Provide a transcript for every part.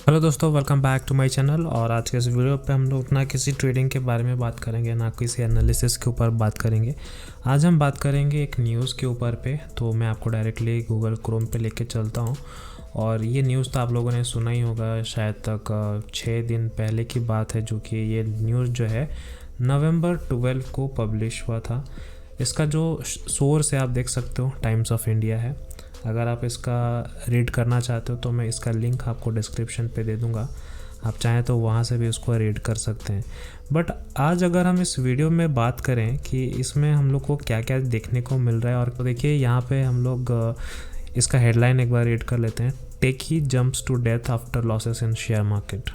Hello दोस्तों, welcome back to my channel. और आज के इस वीडियो पे हम लोग ना किसी ट्रेडिंग के बारे में बात करेंगे, ना किसी एनालिसिस के ऊपर बात करेंगे। आज हम बात करेंगे एक न्यूज़ के ऊपर पे। तो मैं आपको डायरेक्टली गूगल क्रोम पे लेके चलता हूँ। और ये न्यूज़ तो आप लोगों ने सुना ही होगा, शायद तक 6 दिन पहले की बात है, जो कि ये न्यूज़ जो है नवंबर 12 को पब्लिश हुआ था। इसका जो सोर्स है आप देख सकते हो, टाइम्स ऑफ इंडिया है। अगर आप इसका रीड करना चाहते हो तो मैं इसका लिंक आपको डिस्क्रिप्शन पे दे दूँगा, आप चाहें तो वहाँ से भी उसको रीड कर सकते हैं। बट आज अगर हम इस वीडियो में बात करें कि इसमें हम लोग को क्या क्या देखने को मिल रहा है, और तो देखिए यहाँ पे हम लोग इसका हेडलाइन एक बार रीड कर लेते हैं। Techie jumps to death after losses in share market.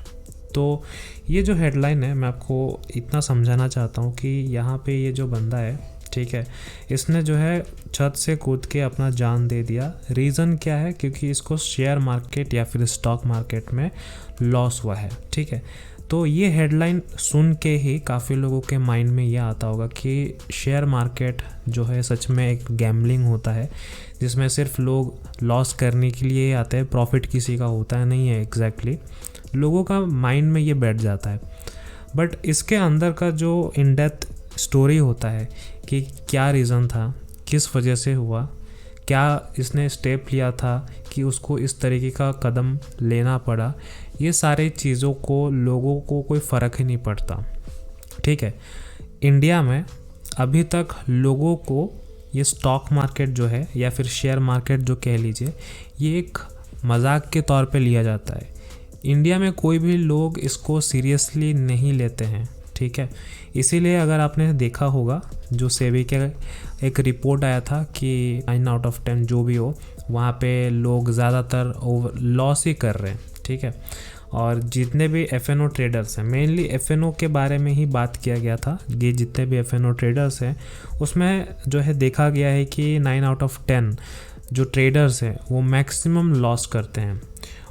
तो ये जो हेडलाइन है, मैं आपको इतना समझाना चाहता हूँ कि यहाँ पे ये जो बंदा है, ठीक है, इसने जो है छत से कूद के अपना जान दे दिया। रीज़न क्या है? क्योंकि इसको शेयर मार्केट या फिर स्टॉक मार्केट में लॉस हुआ है, ठीक है। तो ये हेडलाइन सुन के ही काफ़ी लोगों के माइंड में ये आता होगा कि शेयर मार्केट जो है सच में एक गैम्बलिंग होता है, जिसमें सिर्फ लोग लॉस करने के लिए आते हैं, प्रॉफिट किसी का होता है नहीं है। एग्जैक्टली लोगों का माइंड में ये बैठ जाता है। बट इसके अंदर का जो इन डेप्थ स्टोरी होता है कि क्या रीज़न था, किस वजह से हुआ, क्या इसने स्टेप लिया था कि उसको इस तरीके का कदम लेना पड़ा, ये सारी चीज़ों को लोगों को कोई फ़र्क ही नहीं पड़ता, ठीक है। इंडिया में अभी तक लोगों को ये स्टॉक मार्केट जो है या फिर शेयर मार्केट जो कह लीजिए, ये एक मजाक के तौर पे लिया जाता है। इंडिया में कोई भी लोग इसको सीरियसली नहीं लेते हैं, ठीक है। इसीलिए अगर आपने देखा होगा, जो सेबी के एक रिपोर्ट आया था कि 9 आउट ऑफ 10 जो भी हो, वहाँ पे लोग ज़्यादातर लॉस ही कर रहे हैं, ठीक है। और जितने भी एफएनओ ट्रेडर्स हैं, मेनली एफएनओ के बारे में ही बात किया गया था। ये जितने भी एफएनओ ट्रेडर्स हैं उसमें जो है देखा गया है कि 9 आउट ऑफ 10 जो ट्रेडर्स हैं वो मैक्सिमम लॉस करते हैं।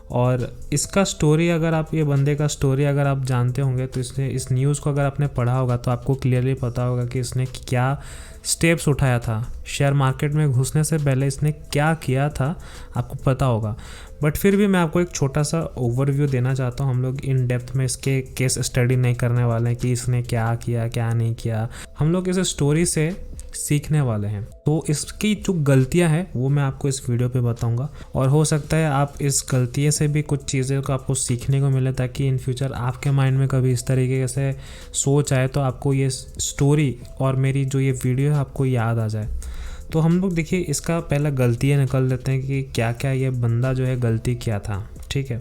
और इसका स्टोरी, अगर आप ये बंदे का स्टोरी अगर आप जानते होंगे तो इसने इस न्यूज़ को अगर आपने पढ़ा होगा तो आपको क्लियरली पता होगा कि इसने क्या स्टेप्स उठाया था। शेयर मार्केट में घुसने से पहले इसने क्या किया था आपको पता होगा। बट फिर भी मैं आपको एक छोटा सा ओवरव्यू देना चाहता हूँ। हम लोग इन डेप्थ में इसके केस स्टडी नहीं करने वाले हैं कि इसने क्या किया क्या नहीं किया। हम लोग इस स्टोरी से सीखने वाले हैं। तो इसकी जो गलतियां हैं वो मैं आपको इस वीडियो पे बताऊंगा, और हो सकता है आप इस गलती से भी कुछ चीज़ें को आपको सीखने को मिले, ताकि इन फ्यूचर आपके माइंड में कभी इस तरीके से सोच आए तो आपको ये स्टोरी और मेरी जो ये वीडियो है आपको याद आ जाए। तो हम लोग देखिए इसका पहला गलतियाँ निकल लेते हैं कि क्या क्या ये बंदा जो है गलती किया था, ठीक है।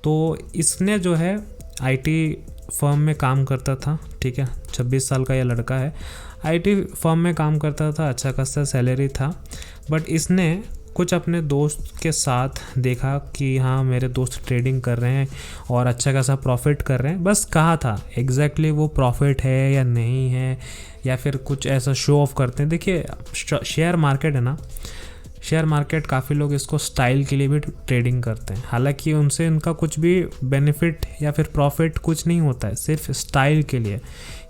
तो इसने जो है आईटी फर्म में काम करता था, ठीक है। 26 साल का ये लड़का है, आईटी फर्म में काम करता था, अच्छा खासा सैलरी था। बट इसने कुछ अपने दोस्त के साथ देखा कि हाँ मेरे दोस्त ट्रेडिंग कर रहे हैं और अच्छा खासा प्रॉफिट कर रहे हैं, बस कहा था। एग्जैक्टली वो प्रॉफिट है या नहीं है, या फिर कुछ ऐसा शो ऑफ करते हैं। देखिए शेयर मार्केट है ना, शेयर मार्केट काफ़ी लोग इसको स्टाइल के लिए भी ट्रेडिंग करते हैं, हालांकि उनसे इनका कुछ भी बेनिफिट या फिर प्रॉफिट कुछ नहीं होता है, सिर्फ स्टाइल के लिए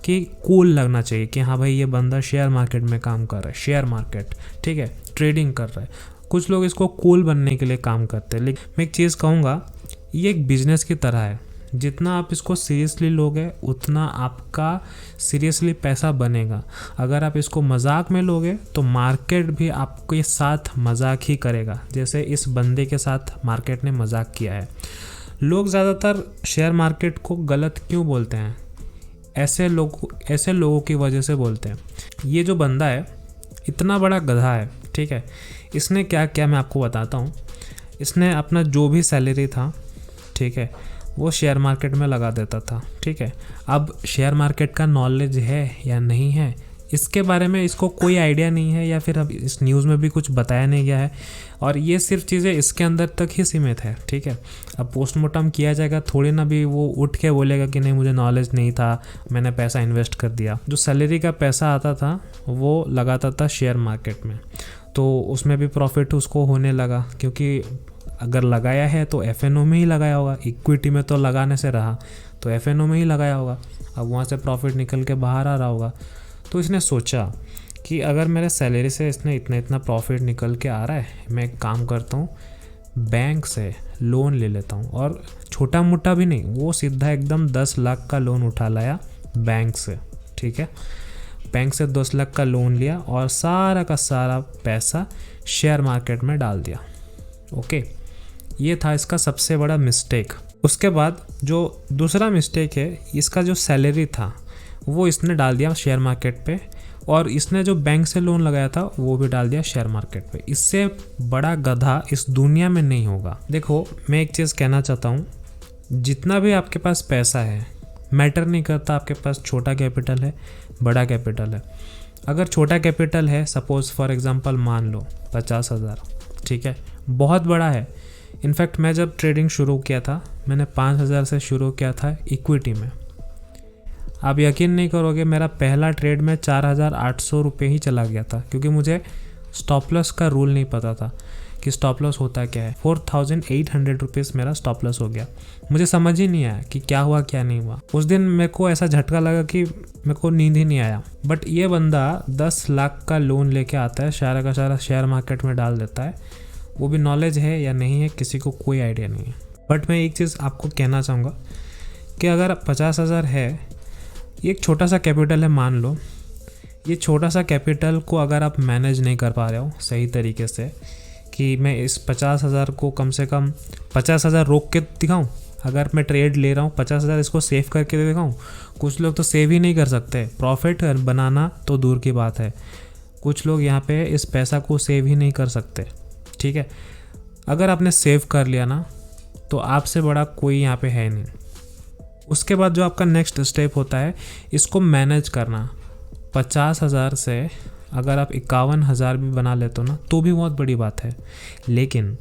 कि कूल लगना चाहिए कि हाँ भाई ये बंदा शेयर मार्केट में काम कर रहा है, शेयर मार्केट, ठीक है, ट्रेडिंग कर रहा है। कुछ लोग इसको कूल बनने के लिए काम करते हैं। लेकिन मैं एक चीज़ कहूँगा, ये एक बिजनेस की तरह है। जितना आप इसको सीरियसली लोगे उतना आपका सीरियसली पैसा बनेगा। अगर आप इसको मजाक में लोगे तो मार्केट भी आपके साथ मजाक ही करेगा, जैसे इस बंदे के साथ मार्केट ने मजाक किया है। लोग ज़्यादातर शेयर मार्केट को गलत क्यों बोलते हैं? ऐसे लोगों की वजह से बोलते हैं। ये जो बंदा है इतना बड़ा गधा है, ठीक है। इसने क्या किया मैं आपको बताता हूँ। इसने अपना जो भी सैलरी था, ठीक है, वो शेयर मार्केट में लगा देता था, ठीक है। अब शेयर मार्केट का नॉलेज है या नहीं है इसके बारे में इसको कोई आइडिया नहीं है, या फिर अब इस न्यूज़ में भी कुछ बताया नहीं गया है, और ये सिर्फ चीज़ें इसके अंदर तक ही सीमित है, ठीक है। अब पोस्टमार्टम किया जाएगा, थोड़ी ना भी वो उठ के बोलेगा कि नहीं मुझे नॉलेज नहीं था, मैंने पैसा इन्वेस्ट कर दिया। जो सैलरी का पैसा आता था वो लगाता था शेयर मार्केट में, तो उसमें भी प्रॉफिट उसको होने लगा, क्योंकि अगर लगाया है तो एफएनओ में ही लगाया होगा। इक्विटी में तो लगाने से रहा तो एफएनओ में ही लगाया होगा। अब वहाँ से प्रॉफिट निकल के बाहर आ रहा होगा। तो इसने सोचा कि अगर मेरे सैलरी से इसने इतना प्रॉफिट निकल के आ रहा है, मैं एक काम करता हूँ, बैंक से लोन ले लेता हूँ, और छोटा मोटा भी नहीं, वो सीधा एकदम 10 लाख का लोन उठा लाया बैंक से, ठीक है। बैंक से 10 लाख का लोन लिया और सारा का सारा पैसा शेयर मार्केट में डाल दिया। ओके, ये था इसका सबसे बड़ा मिस्टेक। उसके बाद जो दूसरा मिस्टेक है, इसका जो सैलरी था वो इसने डाल दिया शेयर मार्केट पे, और इसने जो बैंक से लोन लगाया था वो भी डाल दिया शेयर मार्केट पे। इससे बड़ा गधा इस दुनिया में नहीं होगा। देखो, मैं एक चीज़ कहना चाहता हूँ, जितना भी आपके पास पैसा है, मैटर नहीं करता आपके पास छोटा कैपिटल है बड़ा कैपिटल है। अगर छोटा कैपिटल है, सपोज़ फॉर एग्जांपल मान लो 50,000, ठीक है, बहुत बड़ा है। इनफैक्ट मैं जब ट्रेडिंग शुरू किया था, मैंने 5,000 से शुरू किया था इक्विटी में। आप यकीन नहीं करोगे, मेरा पहला ट्रेड में 4,800 रुपये ही चला गया था, क्योंकि मुझे स्टॉप लॉस का रूल नहीं पता था कि स्टॉप लॉस होता क्या है। 4,800 रुपीज़ मेरा स्टॉप लॉस हो गया। मुझे समझ ही नहीं आया कि क्या हुआ क्या नहीं हुआ। उस दिन मेरे को ऐसा झटका लगा कि मेरे को नींद ही नहीं आया। बट ये बंदा 10 लाख का लोन लेके आता है, सारा का सारा शेयर मार्केट में डाल देता है। वो भी नॉलेज है या नहीं है किसी को कोई आइडिया नहीं है। बट मैं एक चीज़ आपको कहना चाहूँगा कि अगर 50,000 है, ये एक छोटा सा कैपिटल है, मान लो ये छोटा सा कैपिटल को अगर आप मैनेज नहीं कर पा रहे हो सही तरीके से, कि मैं इस 50,000 को कम से कम 50,000 रोक के दिखाऊं, अगर मैं ट्रेड ले रहा हूँ 50,000 इसको सेव करके दिखाऊं। कुछ लोग तो सेव ही नहीं कर सकते, प्रॉफिट बनाना तो दूर की बात है। कुछ लोग यहाँ पे इस पैसा को सेव ही नहीं कर सकते, ठीक है। अगर आपने सेव कर लिया ना, तो आपसे बड़ा कोई यहाँ पे है नहीं। उसके बाद जो आपका नेक्स्ट स्टेप होता है, इसको मैनेज करना। 50,000 से अगर आप 51,000 भी बना लेते हो ना, तो भी बहुत बड़ी बात है। लेकिन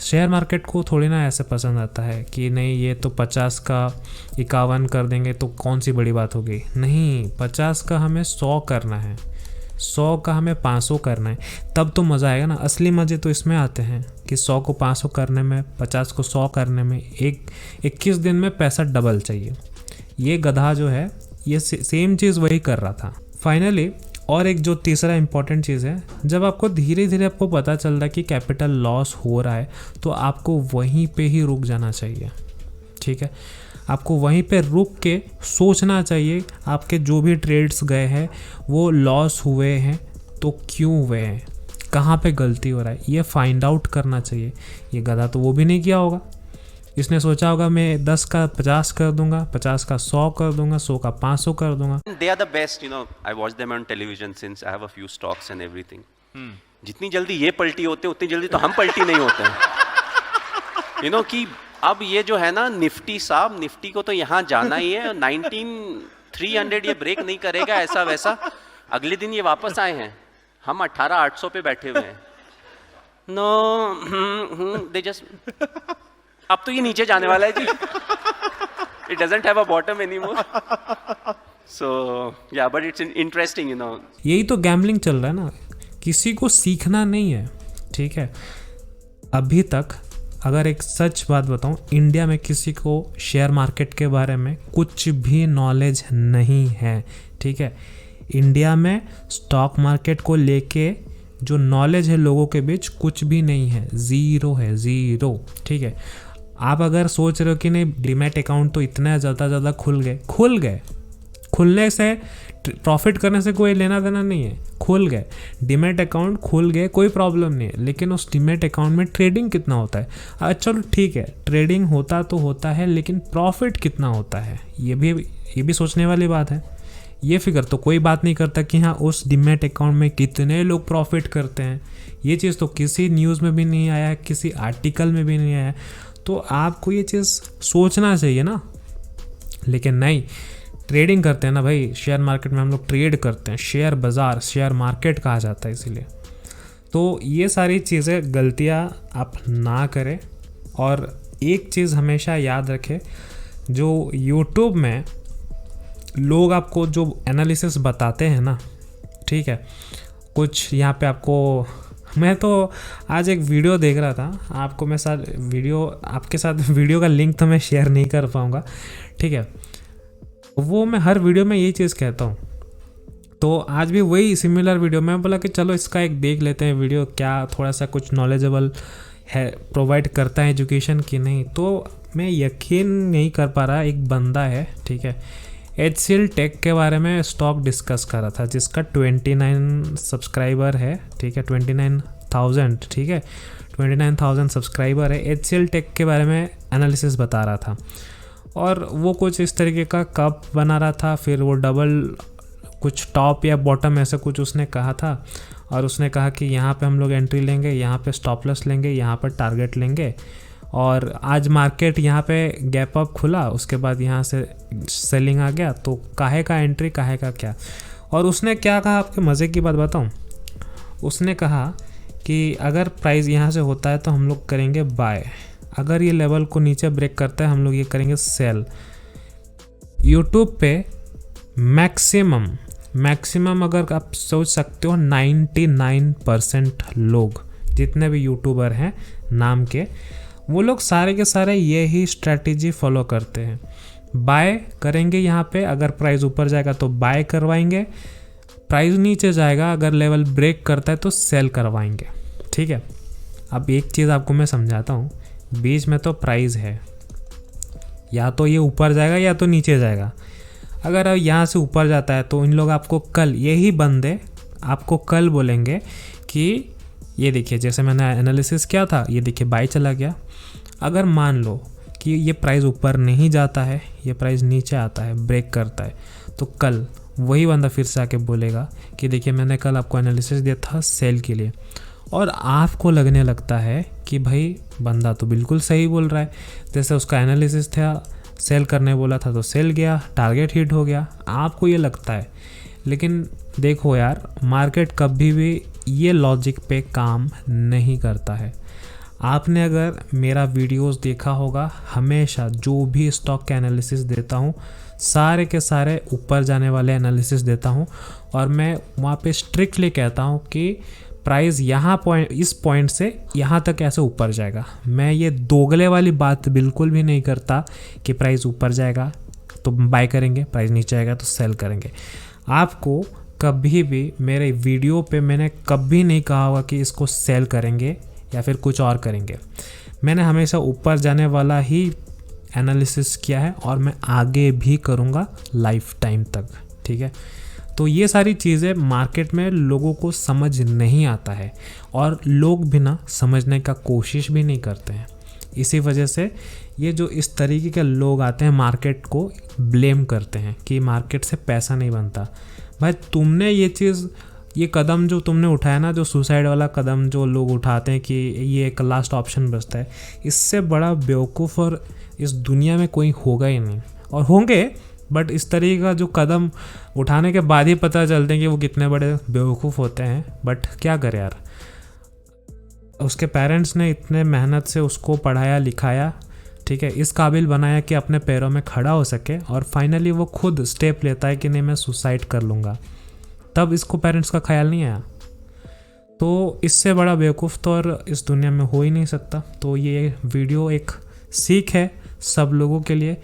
शेयर मार्केट को थोड़ी ना ऐसे पसंद आता है कि नहीं ये तो 50 का 51 कर देंगे तो कौन सी बड़ी बात होगी। नहीं, 50 का हमें 100 करना है, 100 का हमें 500 करना है, तब तो मज़ा आएगा ना। असली मज़े तो इसमें आते हैं कि 100 को 500 करने में, 50 को 100 करने में 21 दिन में पैसा डबल चाहिए। ये गधा जो है ये सेम चीज़ वही कर रहा था। फाइनली और एक जो तीसरा इंपॉर्टेंट चीज़ है, जब आपको धीरे धीरे आपको पता चल रहा है कि कैपिटल लॉस हो रहा है, तो आपको वहीं पे ही रुक जाना चाहिए, ठीक है। आपको वहीं पे रुक के सोचना चाहिए, आपके जो भी ट्रेड्स गए हैं वो लॉस हुए हैं तो क्यों हुए हैं, कहाँ पे गलती हो रहा है, ये फाइंड आउट करना चाहिए। ये गधा तो वो भी नहीं किया होगा। इसने सोचा होगा मैं 10 का 50 कर दूंगा, 50 का 100 कर दूंगा, 100 का 500 कर दूंगा। They are the best, you know. I watch them on television since I have a few stocks and everything. जितनी जल्दी ये पलटी होते उतनी जल्दी तो हम पलटी नहीं होते हैं। You know कि अब ये जो है ना निफ्टी साहब, निफ्टी को तो यहाँ जाना ही है। 19,300 ये ब्रेक नहीं करेगा, ऐसा वैसा। अगले दिन ये वापस आए हैं, हम 18,800 पे बैठे हुए हैं। नो, they just अब तो ये नीचे जाने वाला है जी। It doesn't have a bottom anymore. So yeah, but it's interesting, you know. यही तो गैम्बलिंग चल रहा है ना, किसी को सीखना नहीं है, ठीक है। अभी तक अगर एक सच बात बताऊं, इंडिया में किसी को शेयर मार्केट के बारे में कुछ भी नॉलेज नहीं है, ठीक है। इंडिया में स्टॉक मार्केट को लेके जो नॉलेज है लोगों के बीच कुछ भी नहीं है, ज़ीरो है, ज़ीरो, ठीक है। आप अगर सोच रहे हो कि नहीं डीमैट अकाउंट तो इतना ज़्यादा खुल गए, खुलने से प्रॉफिट करने से कोई लेना देना नहीं है। खुल गए डीमैट अकाउंट, खुल गए, कोई प्रॉब्लम नहीं है। लेकिन उस डीमैट अकाउंट में ट्रेडिंग कितना होता है, चलो ठीक है, ट्रेडिंग होता तो होता है, लेकिन प्रॉफिट कितना होता है ये भी सोचने वाली बात है। ये फिक्र तो कोई बात नहीं करता कि हाँ उस डीमैट अकाउंट में कितने लोग प्रॉफिट करते हैं। ये चीज़ तो किसी न्यूज़ में भी नहीं आया, किसी आर्टिकल में भी नहीं आया। तो आपको ये चीज़ सोचना चाहिए ना। लेकिन नहीं, ट्रेडिंग करते हैं ना भाई, शेयर मार्केट में हम लोग ट्रेड करते हैं, शेयर बाज़ार, शेयर मार्केट कहा जाता है इसीलिए। तो ये सारी चीज़ें गलतियाँ आप ना करें। और एक चीज़ हमेशा याद रखें, जो यूट्यूब में लोग आपको जो एनालिसिस बताते हैं ना, ठीक है, कुछ यहाँ पे आपको, मैं तो आज एक वीडियो देख रहा था, आपको मैं आपके साथ वीडियो का लिंक तो मैं शेयर नहीं कर पाऊँगा, ठीक है। वो मैं हर वीडियो में यही चीज़ कहता हूँ। तो आज भी वही सिमिलर वीडियो मैं बोला कि चलो इसका एक देख लेते हैं वीडियो, क्या थोड़ा सा कुछ नॉलेजेबल है प्रोवाइड करता है एजुकेशन कि नहीं, तो मैं यकीन नहीं कर पा रहा। एक बंदा है, ठीक है, HCL टेक के बारे में स्टॉक डिस्कस कर रहा था, जिसका 29 सब्सक्राइबर है, ठीक है, 29,000, ठीक है, 29,000 सब्सक्राइबर है। HCL टेक के बारे में एनालिसिस बता रहा था और वो कुछ इस तरीके का कप बना रहा था, फिर वो डबल कुछ टॉप या बॉटम ऐसा कुछ उसने कहा था, और उसने कहा कि यहाँ पे हम लोग एंट्री लेंगे, यहाँ पे स्टॉप लॉस लेंगे, यहाँ पर टारगेट लेंगे। और आज मार्केट यहाँ पे गैप अप खुला, उसके बाद यहाँ से सेलिंग आ गया, तो काहे का एंट्री, काहे का क्या। और उसने क्या कहा, आपके मज़े की बात बताऊँ, उसने कहा कि अगर प्राइस यहाँ से होता है तो हम लोग करेंगे बाय, अगर ये लेवल को नीचे ब्रेक करता है हम लोग ये करेंगे सेल। यूट्यूब पे मैक्सिमम अगर आप सोच सकते हो 99% लोग जितने भी यूट्यूबर हैं नाम के, वो लोग सारे के सारे यही स्ट्रैटेजी फॉलो करते हैं। बाय करेंगे यहाँ पे, अगर प्राइस ऊपर जाएगा तो बाय करवाएंगे, प्राइस नीचे जाएगा अगर लेवल ब्रेक करता है तो सेल करवाएंगे, ठीक है। अब एक चीज़ आपको मैं समझाता हूँ, बीच में तो प्राइस है, या तो ये ऊपर जाएगा या तो नीचे जाएगा। अगर यहाँ से ऊपर जाता है तो इन लोग आपको कल, यही बंदे आपको कल बोलेंगे कि ये देखिए, जैसे मैंने एनालिसिस किया था, ये देखिए बाय चला गया। अगर मान लो कि ये प्राइस ऊपर नहीं जाता है, ये प्राइस नीचे आता है, ब्रेक करता है, तो कल वही बंदा फिर से आके बोलेगा कि देखिए मैंने कल आपको एनालिसिस दिया था सेल के लिए, और आपको लगने लगता है कि भाई बंदा तो बिल्कुल सही बोल रहा है, जैसे उसका एनालिसिस था, सेल करने बोला था तो सेल गया, टारगेट हिट हो गया, आपको ये लगता है। लेकिन देखो यार, मार्केट कभी भी ये लॉजिक पे काम नहीं करता है। आपने अगर मेरा वीडियोस देखा होगा, हमेशा जो भी स्टॉक के एनालिसिस देता हूँ सारे के सारे ऊपर जाने वाले एनालिसिस देता हूँ, और मैं वहाँ पे स्ट्रिक्टली कहता हूँ कि प्राइस यहाँ पॉइंट, इस पॉइंट से यहाँ तक ऐसे ऊपर जाएगा। मैं ये दोगले वाली बात बिल्कुल भी नहीं करता कि प्राइस ऊपर जाएगा तो बाय करेंगे, प्राइस नीचे आएगा तो सेल करेंगे। आपको कभी भी मेरे वीडियो पे मैंने कभी नहीं कहा होगा कि इसको सेल करेंगे या फिर कुछ और करेंगे। मैंने हमेशा ऊपर जाने वाला ही एनालिसिस किया है और मैं आगे भी करूँगा लाइफ टाइम तक, ठीक है। तो ये सारी चीज़ें मार्केट में लोगों को समझ नहीं आता है, और लोग भी ना समझने का कोशिश भी नहीं करते हैं। इसी वजह से ये जो इस तरीके के लोग आते हैं मार्केट को ब्लेम करते हैं कि मार्केट से पैसा नहीं बनता। भाई तुमने ये चीज़, ये कदम जो तुमने उठाया ना, जो सुसाइड वाला कदम जो लोग उठाते हैं कि ये एक लास्ट ऑप्शन बचता है, इससे बड़ा बेवकूफ़ और इस दुनिया में कोई होगा ही नहीं। और होंगे, बट इस तरीके का जो कदम उठाने के बाद ही पता चलते हैं कि वो कितने बड़े बेवकूफ़ होते हैं। बट क्या करे यार, उसके पेरेंट्स ने इतने मेहनत से उसको पढ़ाया लिखाया, ठीक है, इस काबिल बनाया कि अपने पैरों में खड़ा हो सके, और फाइनली वो खुद स्टेप लेता है कि नहीं मैं सुसाइड कर लूँगा, तब इसको पेरेंट्स का ख्याल नहीं आया। तो इससे बड़ा बेवकूफ़ तो और इस दुनिया में हो ही नहीं सकता। तो ये वीडियो एक सीख है सब लोगों के लिए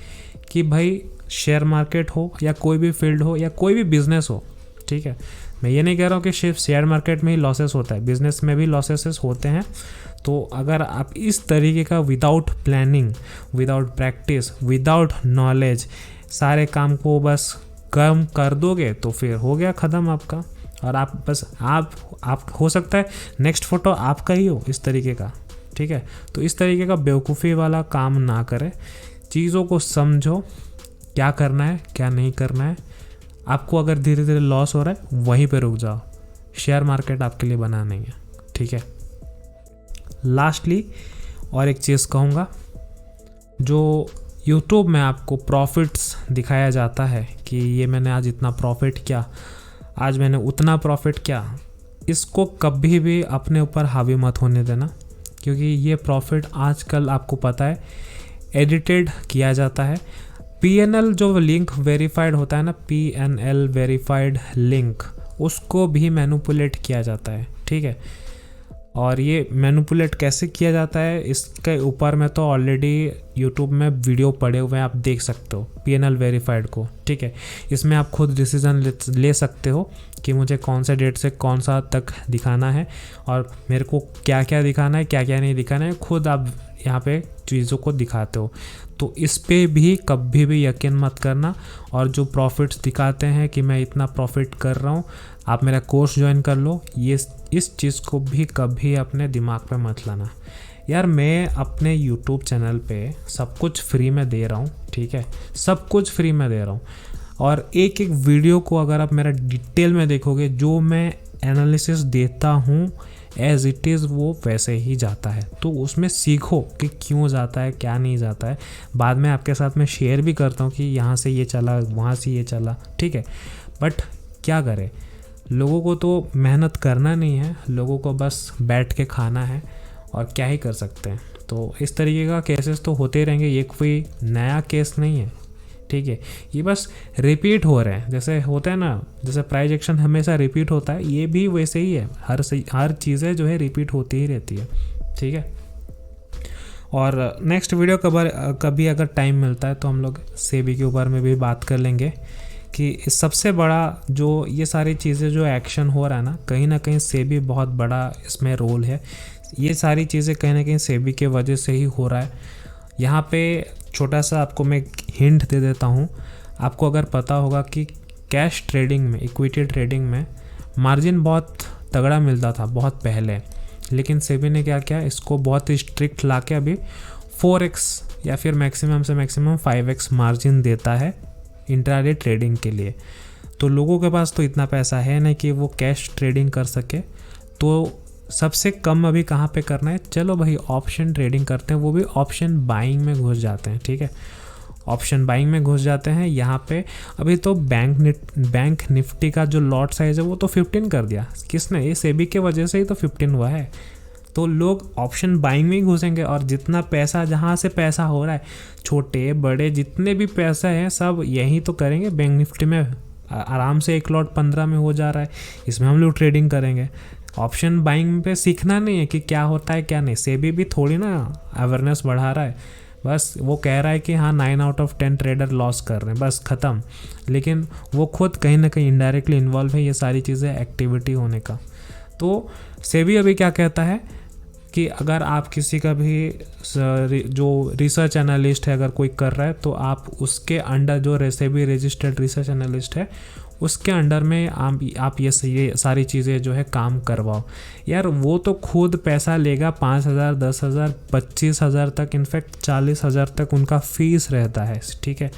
कि भाई शेयर मार्केट हो या कोई भी फील्ड हो या कोई भी बिज़नेस हो, ठीक है, मैं ये नहीं कह रहा हूँ कि सिर्फ शेयर मार्केट में ही लॉसेस होता है, बिज़नेस में भी लॉसेस होते हैं। तो अगर आप इस तरीके का without planning, without practice, without knowledge सारे काम को बस कम कर दोगे तो फिर हो गया ख़त्म आपका। और आप बस आप हो सकता है नेक्स्ट फ़ोटो आपका ही हो इस तरीके का, ठीक है। तो इस तरीके का बेवकूफ़ी वाला काम ना करें, चीज़ों को समझो, क्या करना है क्या नहीं करना है। आपको अगर धीरे धीरे लॉस हो रहा है वहीं पे रुक जाओ, शेयर मार्केट आपके लिए बना नहीं है, ठीक है। लास्टली और एक चीज़ कहूँगा, जो यूट्यूब में आपको प्रॉफिट्स दिखाया जाता है कि ये मैंने आज इतना प्रॉफिट किया, आज मैंने उतना प्रॉफिट किया, इसको कभी भी अपने ऊपर हावी मत होने देना, क्योंकि ये प्रॉफिट आजकल आपको पता है एडिटेड किया जाता है। PNL जो लिंक वेरीफाइड होता है ना, PNL वेरीफाइड लिंक, उसको भी मैनिपुलेट किया जाता है, ठीक है। और ये मैनिपुलेट कैसे किया जाता है इसके ऊपर में तो ऑलरेडी यूट्यूब में वीडियो पड़े हुए हैं, आप देख सकते हो PNL वेरीफाइड को, ठीक है। इसमें आप खुद डिसीजन ले सकते हो कि मुझे कौन सा डेट से कौन सा तक दिखाना है और मेरे को क्या क्या दिखाना है, क्या क्या नहीं दिखाना है, खुद आप यहाँ पे चीज़ों को दिखाते हो। तो इस पे भी कभी भी यकीन मत करना। और जो प्रॉफिट्स दिखाते हैं कि मैं इतना प्रॉफिट कर रहा हूँ, आप मेरा कोर्स ज्वाइन कर लो, ये इस चीज़ को भी कभी अपने दिमाग पे मत लाना। यार मैं अपने YouTube चैनल पे सब कुछ फ्री में दे रहा हूँ, ठीक है, सब कुछ फ्री में दे रहा हूँ। और एक एक वीडियो को अगर आप मेरा डिटेल में देखोगे, जो मैं एनालिसिस देता हूँ एज इट इज़ वो वैसे ही जाता है। तो उसमें सीखो कि क्यों जाता है, क्या नहीं जाता है। बाद में आपके साथ मैं शेयर भी करता हूँ कि यहाँ से ये चला, वहाँ से ये चला, ठीक है। बट क्या करें, लोगों को तो मेहनत करना नहीं है, लोगों को बस बैठ के खाना है, और क्या ही कर सकते हैं। तो इस तरीके का केसेस तो होते रहेंगे, ये कोई नया केस नहीं है, ठीक है। ये बस रिपीट हो रहे हैं, जैसे होता है ना, जैसे प्राइस एक्शन हमेशा रिपीट होता है, ये भी वैसे ही है। हर चीज़ें जो है रिपीट होती ही रहती है, ठीक है। और नेक्स्ट वीडियो कभी अगर टाइम मिलता है तो हम लोग सेबी के ऊपर में भी बात कर लेंगे कि सबसे बड़ा जो ये सारी चीज़ें जो एक्शन हो रहा है ना कहीं सेबी बहुत बड़ा इसमें रोल है। ये सारी चीज़ें कहीं ना कहीं सेबी के वजह से ही हो रहा है। यहाँ पे छोटा सा आपको मैं हिंट दे देता हूँ। आपको अगर पता होगा कि कैश ट्रेडिंग में, इक्विटी ट्रेडिंग में मार्जिन बहुत तगड़ा मिलता था बहुत पहले, लेकिन सेबी ने क्या किया, इसको बहुत स्ट्रिक्ट ला के अभी 4x या फिर मैक्सिमम से मैक्सिमम 5x मार्जिन देता है इंट्राडे ट्रेडिंग के लिए। तो लोगों के पास तो इतना पैसा है नहीं कि वो कैश ट्रेडिंग कर सके। तो सबसे कम अभी कहाँ पे करना है, चलो भाई ऑप्शन ट्रेडिंग करते हैं, वो भी ऑप्शन बाइंग में घुस जाते हैं, ठीक है। ऑप्शन बाइंग में घुस जाते हैं। यहाँ पे अभी तो बैंक निफ्टी का जो लॉट साइज़ है वो तो 15 कर दिया। किसने? ये सेबी के वजह से ही तो 15 हुआ है। तो लोग ऑप्शन बाइंग में ही घुसेंगे और जितना पैसा, जहाँ से पैसा हो रहा है, छोटे बड़े जितने भी पैसा है सब यही तो करेंगे। बैंक निफ्टी में आराम से एक लॉट 15 में हो जा रहा है, इसमें हम लोग ट्रेडिंग करेंगे। ऑप्शन बाइंग पे सीखना नहीं है कि क्या होता है क्या नहीं। सेबी भी थोड़ी ना अवेयरनेस बढ़ा रहा है, बस वो कह रहा है कि हाँ 9 आउट ऑफ 10 ट्रेडर लॉस कर रहे हैं, बस ख़त्म। लेकिन वो खुद कहीं ना कहीं इनडायरेक्टली इन्वॉल्व है ये सारी चीज़ें एक्टिविटी होने का। तो सेबी अभी क्या कहता है कि अगर आप किसी का भी जो रिसर्च एनालिस्ट है अगर कोई कर रहा है तो आप उसके अंडर, जो सेबी रजिस्टर्ड रिसर्च एनालिस्ट है उसके अंडर में आप ये सारी चीज़ें जो है काम करवाओ। यार वो तो खुद पैसा लेगा 5,000, 10,000, 25,000 तक, इनफैक्ट 40,000 तक उनका फीस रहता है, ठीक है।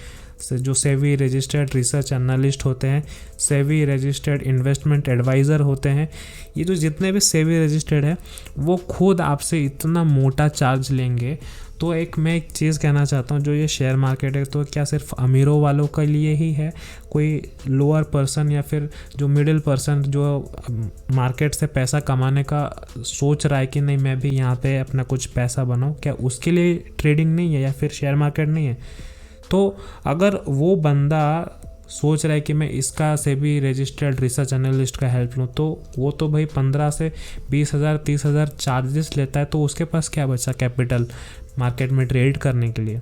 जो सेबी रजिस्टर्ड रिसर्च एनालिस्ट होते हैं, सेबी रजिस्टर्ड इन्वेस्टमेंट एडवाइज़र होते हैं, ये जो जितने भी सेबी रजिस्टर्ड है वो खुद आपसे इतना मोटा चार्ज लेंगे। तो मैं एक चीज़ कहना चाहता हूँ, जो ये शेयर मार्केट है तो क्या सिर्फ अमीरों वालों के लिए ही है? कोई लोअर पर्सन या फिर जो मिडिल पर्सन जो मार्केट से पैसा कमाने का सोच रहा है कि नहीं मैं भी यहाँ पे अपना कुछ पैसा बनाऊँ, क्या उसके लिए ट्रेडिंग नहीं है या फिर शेयर मार्केट नहीं है? तो अगर वो बंदा सोच रहा है कि मैं इसका से भी रजिस्टर्ड रिसर्च एनालिस्ट का हेल्प लूँ, तो वो तो भाई 15 से 20,000, 30,000 चार्जेस लेता है। तो उसके पास क्या बचा कैपिटल मार्केट में ट्रेड करने के लिए?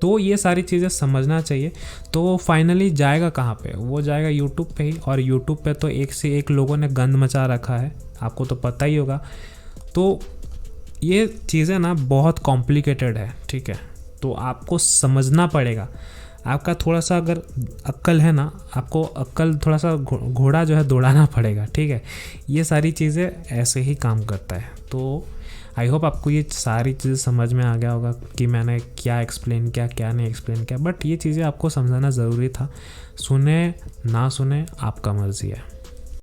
तो ये सारी चीज़ें समझना चाहिए। तो फाइनली जाएगा कहाँ पे? वो जाएगा यूट्यूब पे ही, और यूट्यूब पे तो एक से एक लोगों ने गंद मचा रखा है, आपको तो पता ही होगा। तो ये चीज़ें ना बहुत कॉम्प्लिकेटेड है, ठीक है। तो आपको समझना पड़ेगा। आपका थोड़ा सा अगर अक्ल है ना, आपको अक्ल थोड़ा सा घोड़ा जो है दौड़ाना पड़ेगा, ठीक है। ये सारी चीज़ें ऐसे ही काम करता है। तो आई होप आपको ये सारी चीज़ें समझ में आ गया होगा कि मैंने क्या एक्सप्लेन किया, क्या नहीं एक्सप्लेन किया। बट ये चीज़ें आपको समझाना ज़रूरी था। सुने ना सुने आपका मर्ज़ी है।